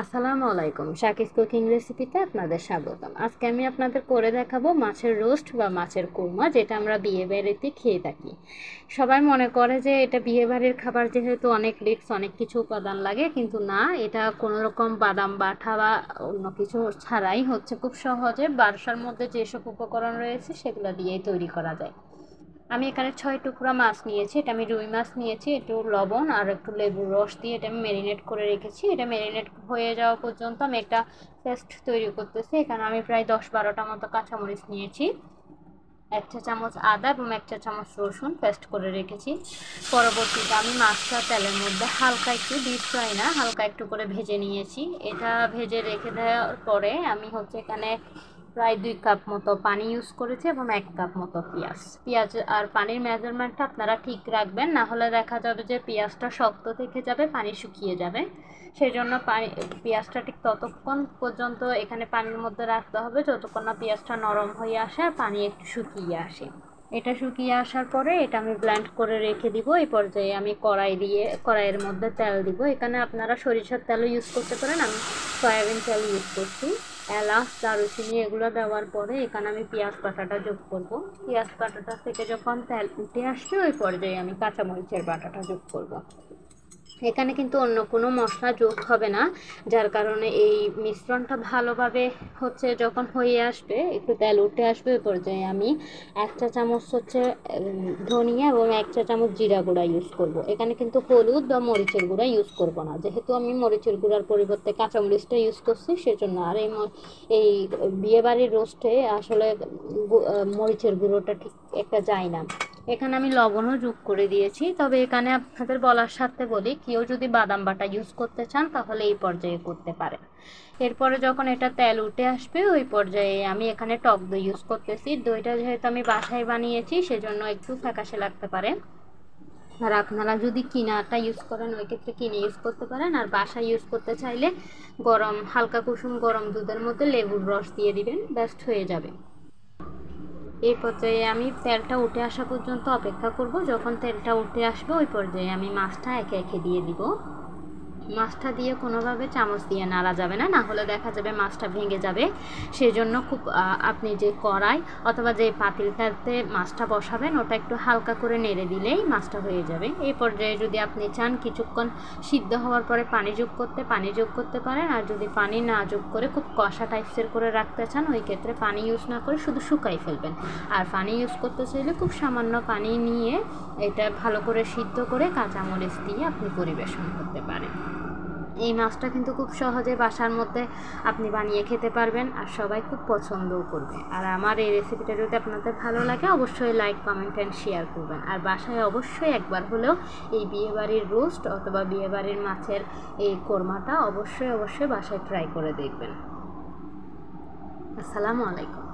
আসসালামু আলাইকুম। শাকিস কুকিং রেসিপিতে আপনাদের স্বাগতম। আজকে আমি আপনাদের করে দেখাবো মাছের রোস্ট বা মাছের কোরমা, যেটা আমরা বিয়ে বাড়িতে খেয়ে থাকি। সবাই মনে করে যে এটা বিয়ে বাড়ির খাবার, যেহেতু অনেক রিস্ক, অনেক কিছু উপাদান লাগে, কিন্তু না, এটা কোনো রকম বাদাম বাটা বা অন্য কিছু ছাড়াই হচ্ছে খুব সহজে বাসার মধ্যে যেসব উপকরণ রয়েছে সেগুলো দিয়েই তৈরি করা যায়। আমি এখানে 6 টুকরা মাছ নিয়েছি। এটা আমি রুই মাছ নিয়েছি। একটু লবণ আর একটু লেবুর রস দিয়ে এটা আমি ম্যারিনেট করে রেখেছি। এটা ম্যারিনেট হয়ে যাওয়া পর্যন্ত আমি একটা পেস্ট তৈরি করতেছি। এখানে আমি প্রায় 10-12টা মতো কাঁচামরিচ নিয়েছি, 1 চা চামচ আদা এবং 1 চা চামচ রসুন পেস্ট করে রেখেছি। পরবর্তীতে আমি মাছটা তেলের মধ্যে হালকা একটু, ডিপ ফ্রাই না, হালকা একটু করে ভেজে নিয়েছি। এটা ভেজে রেখে দেওয়ার পরে আমি হচ্ছে এখানে প্রায় 2 কাপ মতো পানি ইউজ করেছি এবং 1 কাপ মতো পেঁয়াজ আর পানির মেজারমেন্টটা আপনারা ঠিক রাখবেন, না হলে দেখা যাবে যে পেঁয়াজটা শক্ত থেকে যাবে, পানি শুকিয়ে যাবে। সেই জন্য পেঁয়াজটা ঠিক ততক্ষণ পর্যন্ত এখানে পানির মধ্যে রাখতে হবে যতক্ষণ না পেঁয়াজটা নরম হয়ে আসে আর পানি একটু শুকিয়ে আসে। এটা শুকিয়ে আসার পরে এটা আমি ব্লেন্ড করে রেখে দিব। এই পর্যায়ে আমি কড়াইয়ের মধ্যে তেল দিব। এখানে আপনারা সরিষার তেলও ইউজ করতে পারেন, আমি সয়াবিন তেল ইউজ করছি। এলাচ, দারুচিনি এগুলো দেওয়ার পরে এখানে আমি পেঁয়াজ বাটাটা যোগ করব। পেঁয়াজ বাটাটা থেকে যখন তেল উঠে আসবে ওই পর্যায়ে আমি কাঁচামরিচের বাটাটা যোগ করব। এখানে কিন্তু অন্য কোনো মশলা যোগ হবে না, যার কারণে এই মিশ্রণটা ভালোভাবে হচ্ছে যখন হয়ে আসবে, একটু তেল উঠে আসবে, ওই পর্যায়ে আমি 1 চা চামচ হচ্ছে ধনিয়া এবং 1 চা চামচ জিরা গুঁড়া ইউজ করব। এখানে কিন্তু হলুদ বা মরিচের গুঁড়া ইউজ করব না, যেহেতু আমি মরিচের গুঁড়ার পরিবর্তে কাঁচামরিচটা ইউজ করছি সেজন্য। আর এই বিয়েবাড়ির রোস্টে আসলে মরিচের গুঁড়োটা ঠিক একটা যায় না। এখানে আমি লবণও যোগ করে দিয়েছি। তবে এখানে আপনাদের বলার সাথে বলি, কেউ যদি বাদাম বাটা ইউজ করতে চান তাহলে এই পর্যায়ে করতে পারেন। এরপরে যখন এটা তেল উঠে আসবে ওই পর্যায়ে আমি এখানে টক দই ইউজ করতেছি। দইটা যেহেতু আমি বাসায় বানিয়েছি সেজন্য একটু ফ্যাকাশে লাগতে পারে। আর আপনারা যদি কিনাটা ইউজ করেন ওই ক্ষেত্রে কিনে ইউজ করতে পারেন। আর বাসায় ইউজ করতে চাইলে হালকা কুসুম গরম দুধের মধ্যে লেবুর রস দিয়ে দিবেন, বেস্ট হয়ে যাবে। এই পর্যায়ে আমি তেলটা উঠে আসা পর্যন্ত অপেক্ষা করব। যখন তেলটা উঠে আসবে ওই পর্যায়ে আমি মাছটা একে একে দিয়ে দিব। মাছটা দিয়ে কোনোভাবে চামচ দিয়ে নাড়া যাবে না, না হলে দেখা যাবে মাছটা ভেঙে যাবে। সেজন্য আপনি যে কড়াই অথবা যে পাতিলটাতে মাছটা বসাবেন ওটা একটু হালকা করে নেড়ে দিলেই মাছটা হয়ে যাবে। এই পর্যায়ে যদি আপনি চান কিছুক্ষণ সিদ্ধ হওয়ার পরে পানি যোগ করতে পারেন। আর যদি পানি না যোগ করে খুব কষা টাইপসের করে রাখতে চান ওই ক্ষেত্রে পানি ইউজ না করে শুধু শুকাই ফেলবেন। আর পানি ইউজ করতে চাইলে খুব সামান্য পানি নিয়ে এটা ভালো করে সিদ্ধ করে কাঁচামরিচ দিয়ে আপনি পরিবেশন করতে পারেন। এই মাছটা কিন্তু খুব সহজে বাসার মধ্যে আপনি বানিয়ে খেতে পারবেন আর সবাই খুব পছন্দও করবে। আর আমার এই রেসিপিটা যদি আপনাদের ভালো লাগে অবশ্যই লাইক, কমেন্ট অ্যান্ড শেয়ার করবেন। আর বাসায় অবশ্যই একবার হলেও এই বিয়েবাড়ির রোস্ট অথবা বিয়েবাড়ির মাছের এই কোরমাটা অবশ্যই বাসায় ট্রাই করে দেখবেন। আসসালামু আলাইকুম।